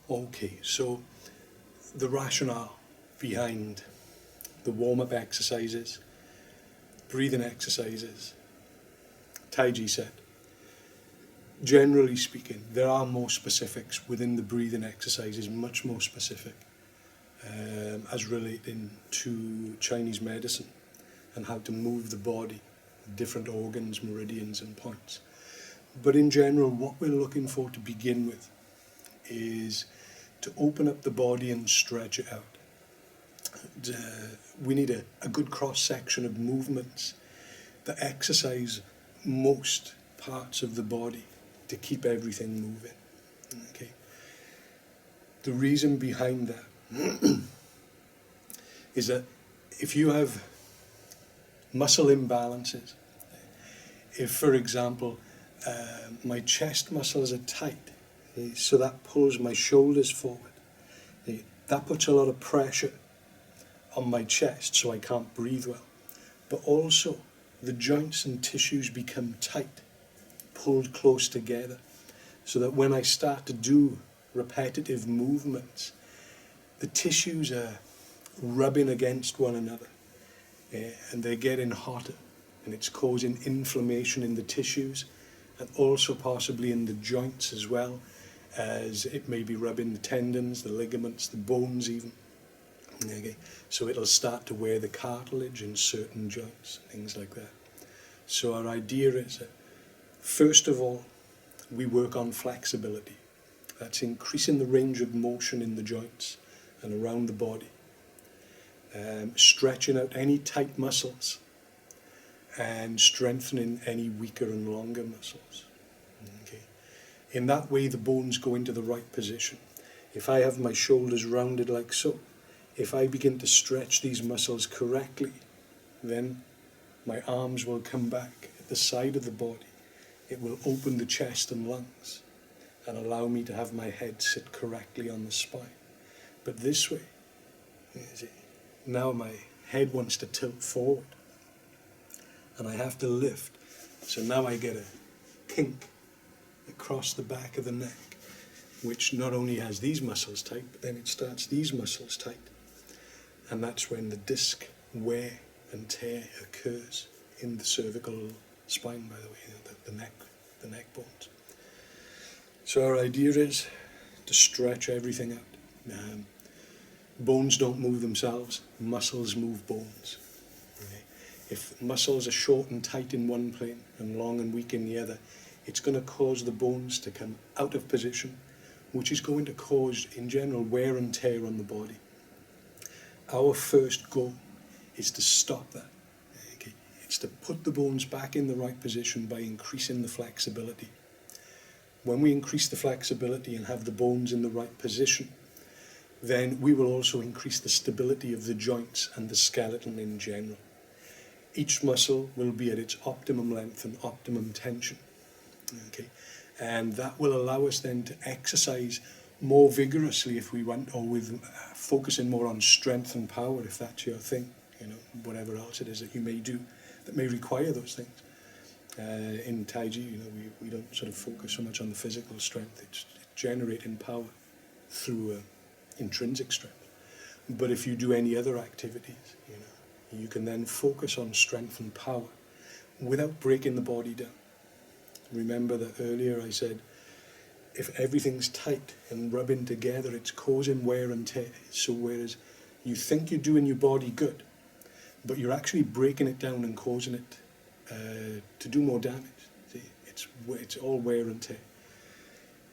Okay, so the rationale behind the warm-up exercises, breathing exercises, Tai Chi set. Generally speaking, there are more specifics within the breathing exercises, much more specific, as relating to Chinese medicine and how to move the body, different organs, meridians and points. But in general, what we're looking for to begin with is to open up the body and stretch it out. We need a good cross-section of movements that exercise most parts of the body to keep everything moving. Okay. The reason behind that is that if you have muscle imbalances, if, for example, my chest muscles are tight, so that pulls my shoulders forward, that puts a lot of pressure on my chest, so I can't breathe well. But also, the joints and tissues become tight, pulled close together, so that when I start to do repetitive movements, the tissues are rubbing against one another, and they're getting hotter, and it's causing inflammation in the tissues, and also possibly in the joints as well, as it may be rubbing the tendons, the ligaments, the bones even. Okay. So it'll start to wear the cartilage in certain joints, things like that. So our idea is that, first of all, we work on flexibility. That's increasing the range of motion in the joints and around the body. Stretching out any tight muscles and strengthening any weaker and longer muscles. Okay. In that way, the bones go into the right position. If I have my shoulders rounded like so, if I begin to stretch these muscles correctly, then my arms will come back at the side of the body. It will open the chest and lungs and allow me to have my head sit correctly on the spine. But this way, now my head wants to tilt forward and I have to lift. So now I get a kink across the back of the neck, which not only has these muscles tight, but then it starts these muscles tight. And that's when the disc wear and tear occurs in the cervical spine, by the way, the neck bones. So our idea is to stretch everything out. Bones don't move themselves, muscles move bones. Okay. If muscles are short and tight in one plane and long and weak in the other, it's going to cause the bones to come out of position, which is going to cause, in general, wear and tear on the body. Our first goal is to stop that. Okay. It's to put the bones back in the right position by increasing the flexibility. When we increase the flexibility and have the bones in the right position, then we will also increase the stability of the joints and the skeleton in general. Each muscle will be at its optimum length and optimum tension. Okay. And that will allow us then to exercise more vigorously if we want, or with focusing more on strength and power if that's your thing, whatever else it is that you may do that may require those things. In Tai Chi, we don't sort of focus so much on the physical strength. It's generating power through intrinsic strength. But if you do any other activities, you can then focus on strength and power without breaking the body down. Remember that earlier I said, if everything's tight and rubbing together, it's causing wear and tear. So whereas you think you're doing your body good, but you're actually breaking it down and causing it to do more damage. See, it's all wear and tear.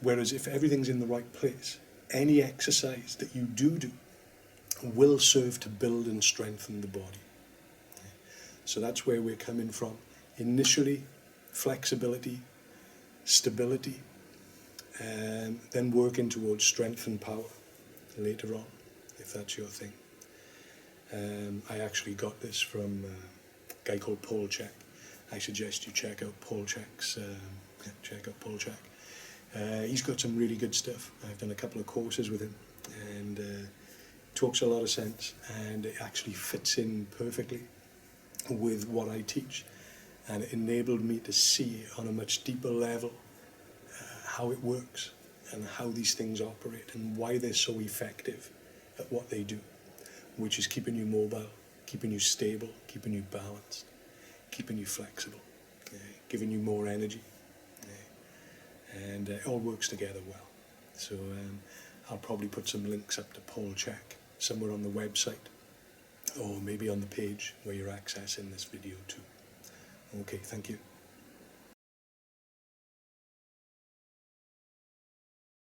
Whereas if everything's in the right place, any exercise that you do will serve to build and strengthen the body. So that's where we're coming from. Initially, flexibility, stability, and then working towards strength and power later on, if that's your thing. I actually got this from a guy called Paul Chek. I suggest you check out Paul Chek's. He's got some really good stuff. I've done a couple of courses with him, and talks a lot of sense, and it actually fits in perfectly with what I teach, and it enabled me to see on a much deeper level how it works. and how these things operate and why they're so effective at what they do, which is keeping you mobile, keeping you stable, keeping you balanced, keeping you flexible, giving you more energy, and it all works together well. So I'll probably put some links up to Paul Chek somewhere on the website, or maybe on the page where you're accessing this video too. Okay, thank you.